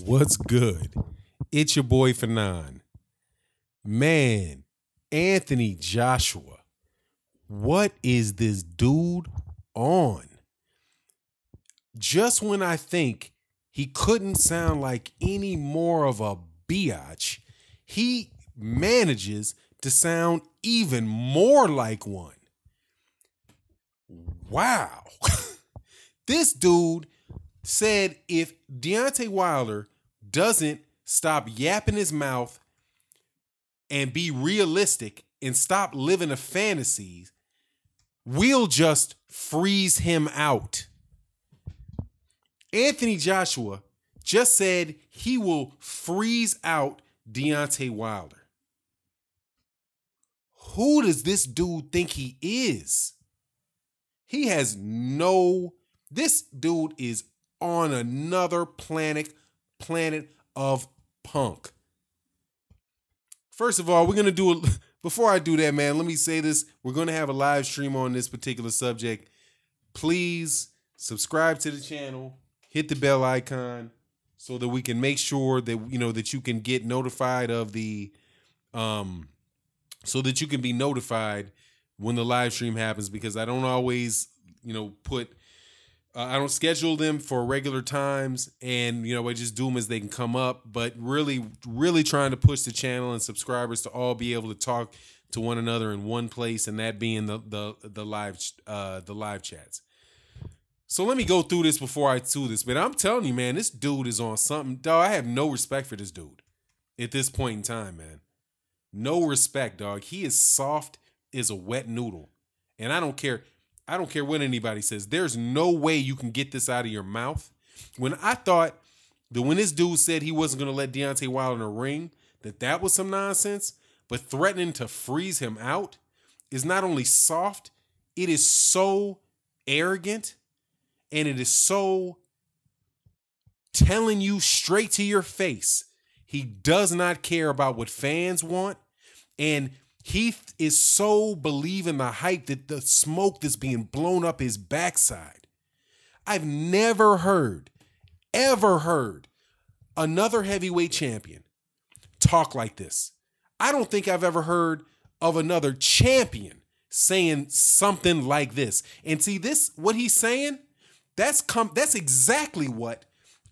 What's good? It's your boy Fanon. Man, Anthony Joshua, what is this dude on? Just when I think he couldn't sound like any more of a biatch, he manages to sound even more like one. Wow. This dude said if Deontay Wilder doesn't stop yapping his mouth and be realistic and stop living a fantasy, we'll just freeze him out. Anthony Joshua just said he will freeze out Deontay Wilder. Who does this dude think he is? He has this dude is on another planet of punk. First of all, before I do that, man, let me say this. We're going to have a live stream on this particular subject. Please subscribe to the channel, hit the bell icon so that we can make sure that, that you can get notified of so that you can be notified when the live stream happens, because I don't always, I don't schedule them for regular times, and, I just do them as they can come up, but really, really trying to push the channel and subscribers to all be able to talk to one another in one place, and that being the live chats. So let me go through this before I do this, but I'm telling you, man, this dude is on something. Dog, I have no respect for this dude at this point in time, man. No respect, dog. He is soft as a wet noodle, and I don't care what anybody says. There's no way you can get this out of your mouth. When I thought that when this dude said he wasn't going to let Deontay Wilder in the ring, that was some nonsense, but threatening to freeze him out is not only soft, it is so arrogant, and it is so telling you straight to your face he does not care about what fans want, and he is so believing the hype that the smoke that's being blown up his backside. I've never ever heard another heavyweight champion talk like this. I don't think I've ever heard of another champion saying something like this. And see this, what he's saying, that's exactly what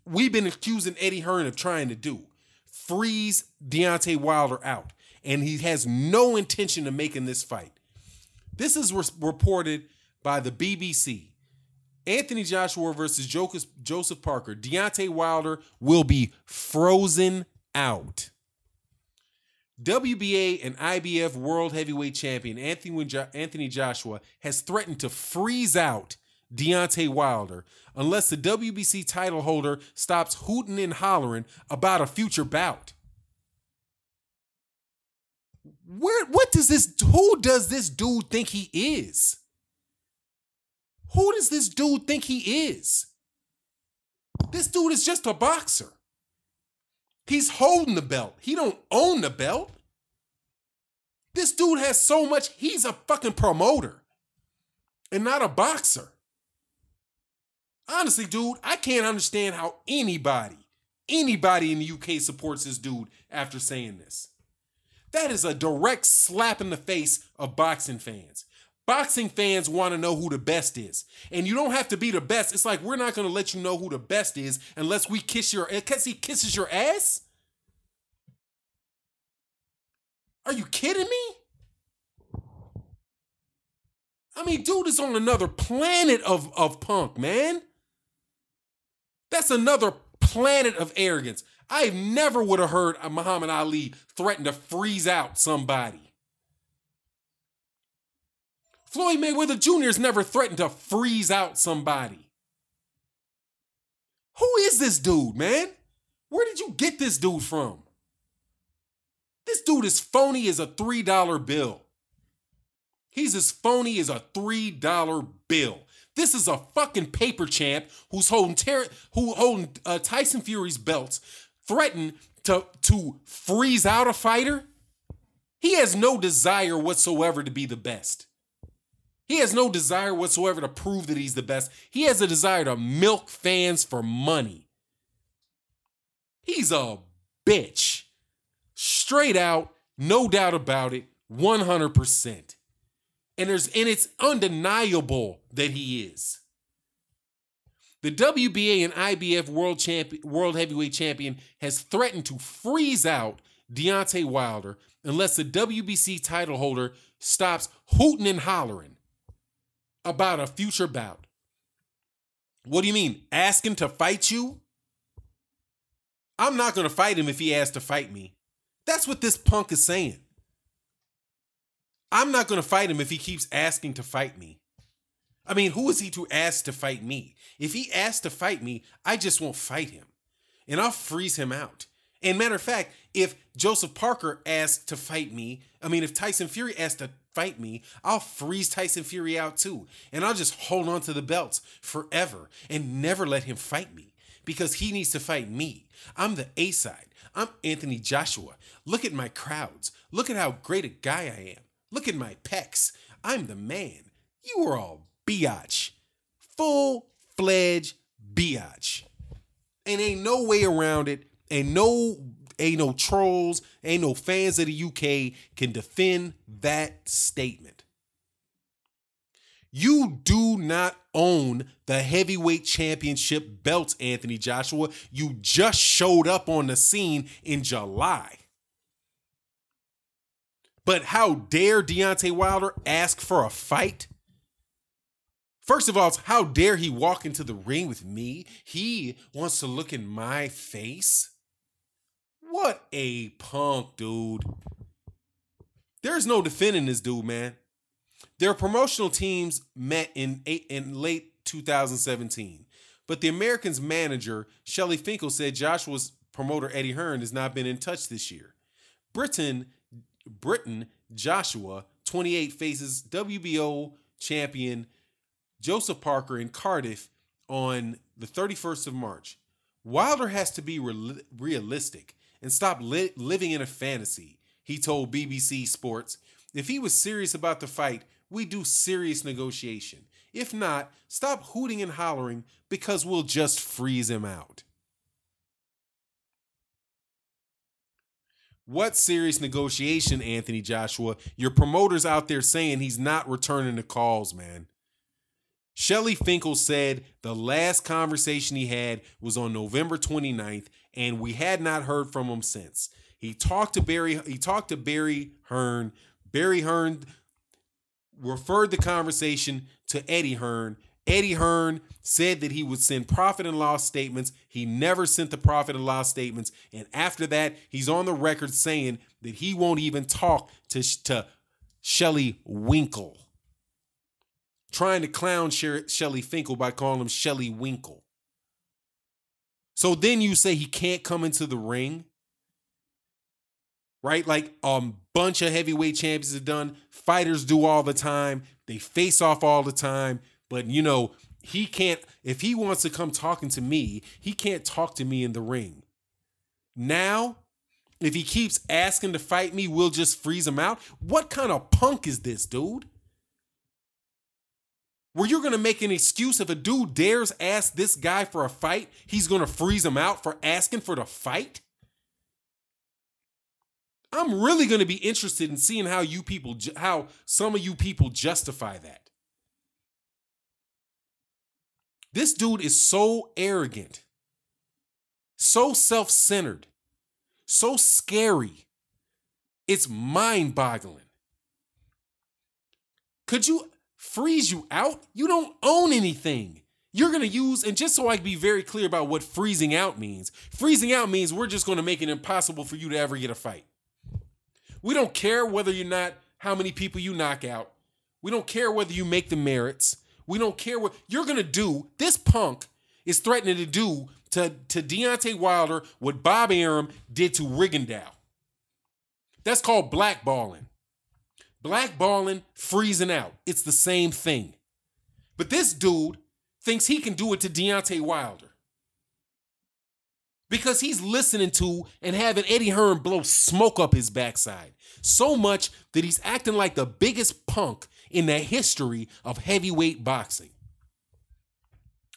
we've been accusing Eddie Hearn of trying to do. Freeze Deontay Wilder out. And he has no intention of making this fight. This is reported by the BBC. Anthony Joshua versus Joseph Parker. Deontay Wilder will be frozen out. WBA and IBF World Heavyweight Champion Anthony Joshua has threatened to freeze out Deontay Wilder unless the WBC title holder stops hooting and hollering about a future bout. Who does this dude think he is? Who does this dude think he is? This dude is just a boxer. He's holding the belt. He don't own the belt. This dude has so much, he's a fucking promoter and not a boxer. Honestly, dude, I can't understand how anybody in the UK supports this dude after saying this. That is a direct slap in the face of boxing fans. Boxing fans want to know who the best is. And you don't have to be the best. It's like, we're not going to let you know who the best is unless he kisses your ass? Are you kidding me? I mean, dude is on another planet of punk, man. That's another planet of arrogance. I never would have heard Muhammad Ali threaten to freeze out somebody. Floyd Mayweather Jr. has never threatened to freeze out somebody. Who is this dude, man? Where did you get this dude from? This dude is phony as a $3 bill. He's as phony as a $3 bill. This is a fucking paper champ who's holding Tyson Fury's belts, threatened to freeze out a fighter. He has no desire whatsoever to be the best. He has no desire whatsoever to prove that he's the best. He has a desire to milk fans for money. He's a bitch. Straight out, no doubt about it, 100%. And it's undeniable that he is. The WBA and IBF World Heavyweight Champion has threatened to freeze out Deontay Wilder unless the WBC title holder stops hooting and hollering about a future bout. What do you mean? Asking to fight you? I'm not going to fight him if he asks to fight me. That's what this punk is saying. I'm not going to fight him if he keeps asking to fight me. I mean, who is he to ask to fight me? If he asks to fight me, I just won't fight him. And I'll freeze him out. And matter of fact, if Joseph Parker asks to fight me, if Tyson Fury asks to fight me, I'll freeze Tyson Fury out too. And I'll just hold on to the belts forever and never let him fight me because he needs to fight me. I'm the A-side. I'm Anthony Joshua. Look at my crowds. Look at how great a guy I am. Look at my pecs. I'm the man. You are all biatch. Full-fledged biatch. And ain't no way around it. Ain't no trolls, ain't no fans of the UK can defend that statement. You do not own the heavyweight championship belts, Anthony Joshua. You just showed up on the scene in July. But how dare Deontay Wilder ask for a fight? First of all, how dare he walk into the ring with me? He wants to look in my face. What a punk, dude. There's no defending this dude, man. Their promotional teams met in late 2017, but the Americans' manager, Shelly Finkel, said Joshua's promoter, Eddie Hearn, has not been in touch this year. Britain Joshua, 28, faces WBO champion Joseph Parker in Cardiff on the 31st of March. Wilder has to be realistic and stop living in a fantasy, he told BBC Sports. If he was serious about the fight, we do serious negotiation. If not, stop hooting and hollering because we'll just freeze him out. What serious negotiation, Anthony Joshua? Your promoter's out there saying he's not returning the calls, man. Shelly Finkel said the last conversation he had was on November 29th, and we had not heard from him since. He talked to Barry Hearn. Barry Hearn referred the conversation to Eddie Hearn. Eddie Hearn said that he would send profit and loss statements. He never sent the profit and loss statements. And after that, he's on the record saying that he won't even talk to Shelly Winkle. Trying to clown Shelly Finkel by calling him Shelly Winkle. So then you say he can't come into the ring? Right? Like a bunch of heavyweight champions have done. Fighters do all the time. They face off all the time. But, he can't, if he wants to come talking to me, he can't talk to me in the ring. Now, if he keeps asking to fight me, we'll just freeze him out? What kind of punk is this, dude? Where you're going to make an excuse if a dude dares ask this guy for a fight, he's going to freeze him out for asking for the fight? I'm really going to be interested in seeing how some of you people justify that. This dude is so arrogant, so self-centered, so scary. It's mind-boggling. Could you freeze you out? You don't own anything. You're going to use, and just so I can be very clear about what freezing out means we're just going to make it impossible for you to ever get a fight. We don't care how many people you knock out. We don't care whether you make the merits. We don't care what you're going to do. This punk is threatening to do to Deontay Wilder what Bob Arum did to Rigondeaux. That's called blackballing. Blackballing, freezing out. It's the same thing. But this dude thinks he can do it to Deontay Wilder because he's listening to and having Eddie Hearn blow smoke up his backside so much that he's acting like the biggest punk in the history of heavyweight boxing.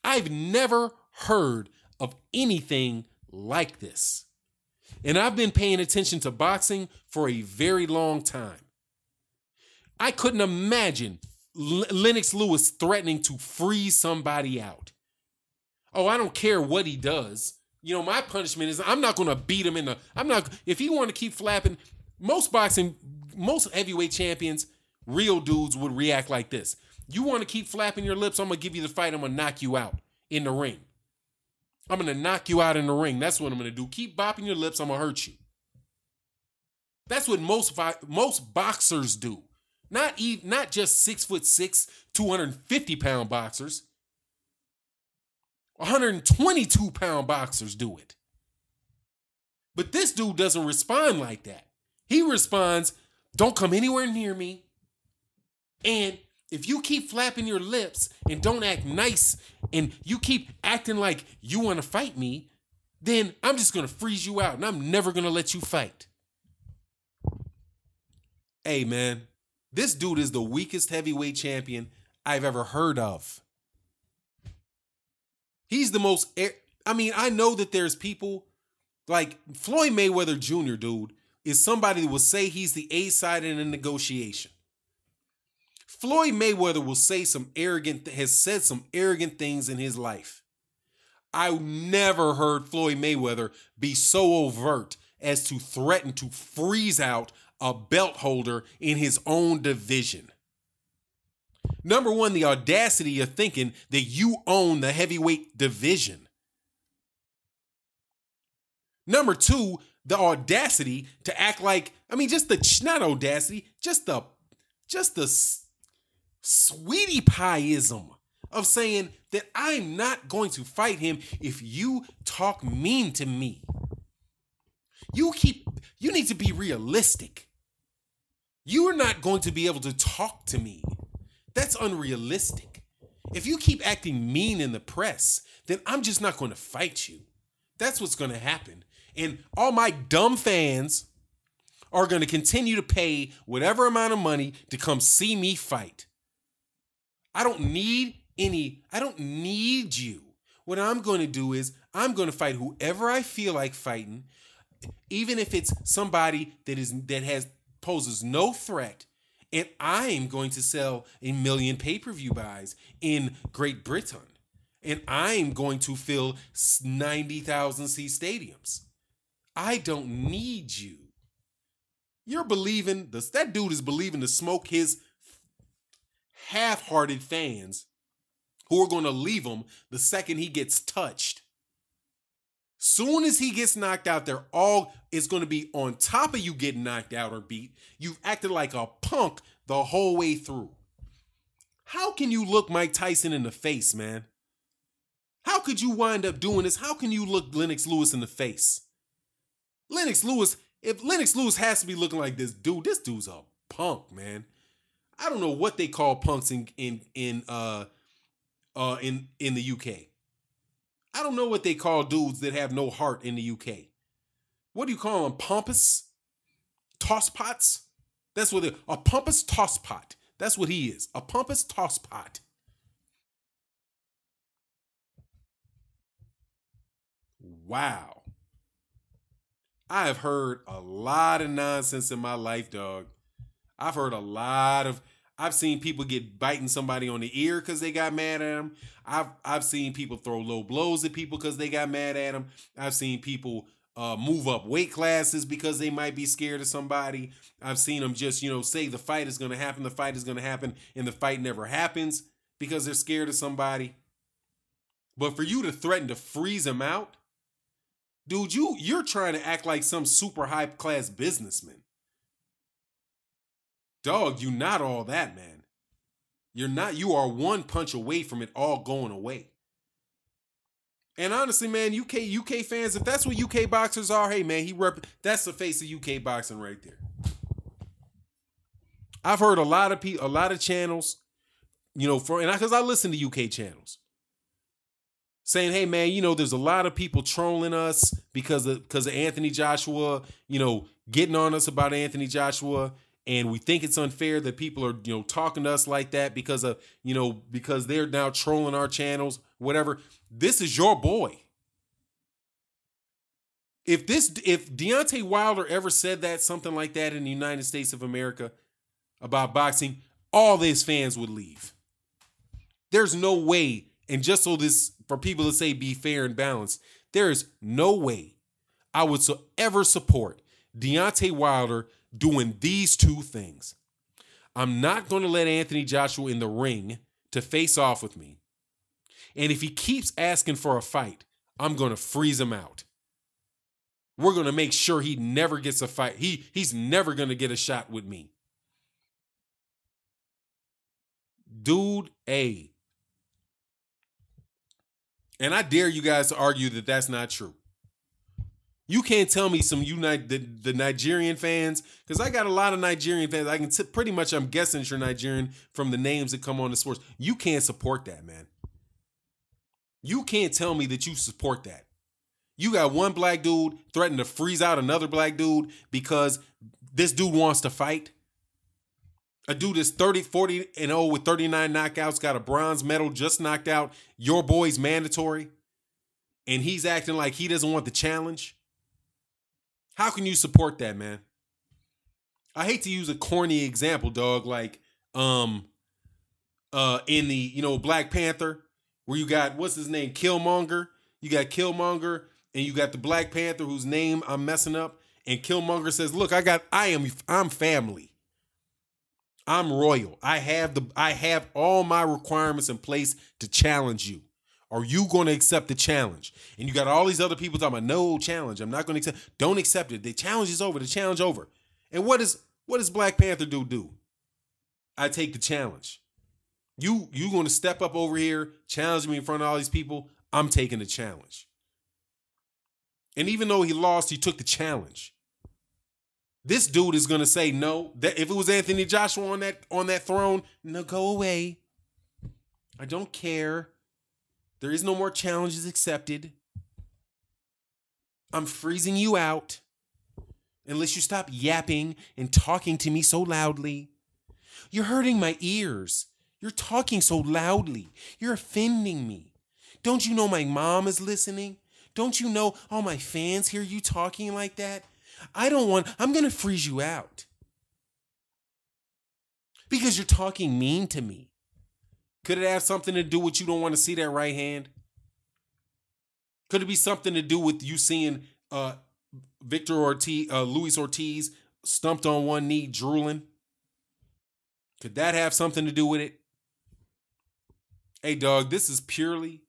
I've never heard of anything like this. And I've been paying attention to boxing for a very long time. I couldn't imagine Lennox Lewis threatening to freeze somebody out. Oh, I don't care what he does. You know, my punishment is I'm not going to beat him if he want to keep flapping, most heavyweight champions, real dudes would react like this. You want to keep flapping your lips, I'm going to give you the fight, I'm going to knock you out in the ring. I'm going to knock you out in the ring. That's what I'm going to do. Keep bopping your lips, I'm going to hurt you. That's what most boxers do. Not just 6'6", 250-pound boxers. 122-pound boxers do it. But this dude doesn't respond like that. He responds, don't come anywhere near me. And if you keep flapping your lips and don't act nice and you keep acting like you want to fight me, then I'm just going to freeze you out and I'm never going to let you fight. Hey, man. This dude is the weakest heavyweight champion I've ever heard of. He's the most, I know that there's people like Floyd Mayweather Jr., dude, is somebody that will say he's the A side in a negotiation. Floyd Mayweather has said some arrogant things in his life. I never heard Floyd Mayweather be so overt as to threaten to freeze out a belt holder in his own division. Number one, the audacity of thinking that you own the heavyweight division. Number two, the audacity to act like, just the sweetie pieism of saying that I'm not going to fight him if you talk mean to me. You need to be realistic. You are not going to be able to talk to me. That's unrealistic. If you keep acting mean in the press, then I'm just not going to fight you. That's what's going to happen. And all my dumb fans are going to continue to pay whatever amount of money to come see me fight. I don't need you. What I'm going to do is I'm going to fight whoever I feel like fighting, even if it's somebody that poses no threat, and I'm going to sell 1 million pay-per-view buys in Great Britain, and I'm going to fill 90,000 seat stadiums. I don't need you. That dude is believing to smoke his half-hearted fans who are going to leave him the second he gets touched. Soon as he gets knocked out, it's going to be on top of you getting knocked out or beat. You've acted like a punk the whole way through. How can you look Mike Tyson in the face, man? How could you wind up doing this? How can you look Lennox Lewis in the face? If Lennox Lewis has to be looking like this dude's a punk, man. I don't know what they call punks in the UK. I don't know what they call dudes that have no heart in the UK. What do you call them? Pompous? Tosspots? That's what a pompous tosspot. That's what he is. A pompous tosspot. Wow. I have heard a lot of nonsense in my life, dog. I've seen people biting somebody on the ear because they got mad at them. I've seen people throw low blows at people because they got mad at them. I've seen people move up weight classes because they might be scared of somebody. I've seen them just, say the fight is going to happen, and the fight never happens because they're scared of somebody. But for you to threaten to freeze them out, dude, you're trying to act like some super high class businessman. Dog, you're not all that, man. You're not. You are one punch away from it all going away. And honestly, man, UK fans, if that's what UK boxers are, hey, man, that's the face of UK boxing right there. I've heard a lot of channels, because I listen to UK channels, saying, hey, man, there's a lot of people trolling us because of Anthony Joshua, getting on us about Anthony Joshua. And we think it's unfair that people are, talking to us like that because they're now trolling our channels, whatever. This is your boy. If Deontay Wilder ever said that, something like that in the United States of America about boxing, all his fans would leave. There's no way, and just so this, for people to say be fair and balanced, there is no way I would ever support Deontay Wilder doing these two things. I'm not going to let Anthony Joshua in the ring to face off with me. And if he keeps asking for a fight, I'm going to freeze him out. We're going to make sure he never gets a fight. He's never going to get a shot with me. Dude, A. And I dare you guys to argue that that's not true. You can't tell me the Nigerian fans, because I got a lot of Nigerian fans. I can pretty much, I'm guessing you're Nigerian from the names that come on the sports. You can't support that, man. You can't tell me that you support that. You got one black dude threatening to freeze out another black dude because this dude wants to fight. A dude that's 40-0 with 39 knockouts, got a bronze medal, just knocked out your boy's mandatory, and he's acting like he doesn't want the challenge. How can you support that, man? I hate to use a corny example, dog, like in the, Black Panther, where you got, what's his name, Killmonger. You got Killmonger, and you got the Black Panther whose name I'm messing up. And Killmonger says, "Look, I'm family. I'm royal. I have all my requirements in place to challenge you. Are you going to accept the challenge?" And you got all these other people talking about, "No challenge. I'm not going to accept. Don't accept it. The challenge is over. The challenge over." And what does Black Panther do? I take the challenge. You going to step up over here, challenge me in front of all these people? I'm taking the challenge. And even though he lost, he took the challenge. This dude is going to say no. That if it was Anthony Joshua on that throne, no, go away. I don't care. There is no more challenges accepted. I'm freezing you out unless you stop yapping and talking to me so loudly. You're hurting my ears. You're talking so loudly. You're offending me. Don't you know my mom is listening? Don't you know all my fans hear you talking like that? I'm going to freeze you out. Because you're talking mean to me. Could it have something to do with you don't want to see that right hand? Could it be something to do with you seeing Luis Ortiz stumped on one knee, drooling? Could that have something to do with it? Hey, dog, this is purely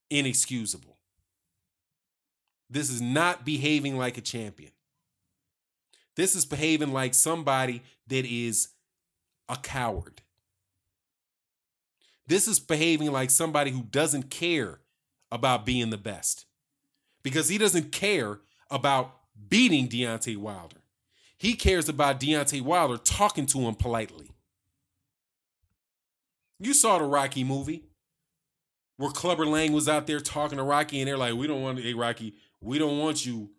inexcusable. This is not behaving like a champion. This is behaving like somebody that is a coward. This is behaving like somebody who doesn't care about being the best. Because he doesn't care about beating Deontay Wilder. He cares about Deontay Wilder talking to him politely. You saw the Rocky movie where Clubber Lang was out there talking to Rocky, and they're like, hey, Rocky, we don't want you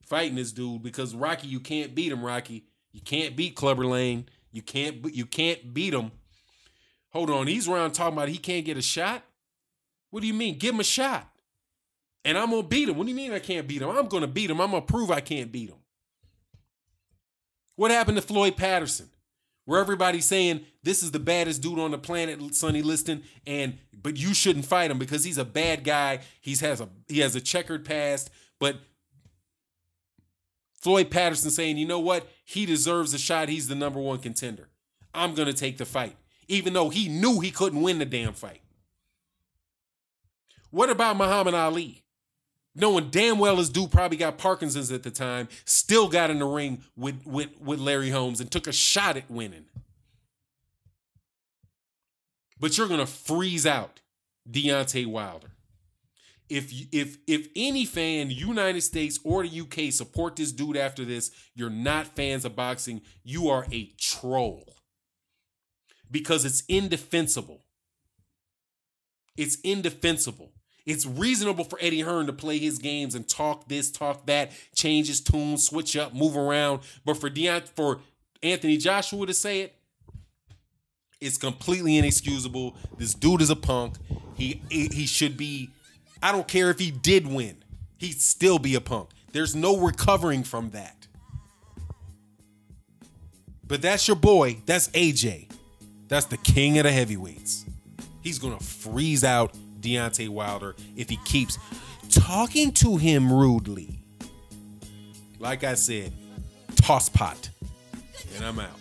fighting this dude because Rocky, you can't beat him, Rocky. You can't beat Clubber Lang. You can't beat him. Hold on, he's around talking about he can't get a shot? What do you mean? Give him a shot. And I'm going to beat him. What do you mean I can't beat him? I'm going to beat him. I'm going to prove I can't beat him. What happened to Floyd Patterson? Where everybody's saying this is the baddest dude on the planet, Sonny Liston, but you shouldn't fight him because he's a bad guy. He has a checkered past. But Floyd Patterson saying, you know what? He deserves a shot. He's the number one contender. I'm going to take the fight, even though he knew he couldn't win the damn fight. What about Muhammad Ali? Knowing damn well this dude probably got Parkinson's at the time, still got in the ring with Larry Holmes and took a shot at winning. But you're going to freeze out Deontay Wilder. If any fan, United States or the UK, support this dude after this, you're not fans of boxing. You are a troll. Because it's indefensible. It's indefensible. It's reasonable for Eddie Hearn to play his games and talk this, talk that, change his tune, switch up, move around. But for Anthony Joshua to say it, it's completely inexcusable. This dude is a punk. He should be. I don't care if he did win. He'd still be a punk. There's no recovering from that. But that's your boy. That's AJ. That's the king of the heavyweights. He's going to freeze out Deontay Wilder if he keeps talking to him rudely. Like I said, toss pot. And I'm out.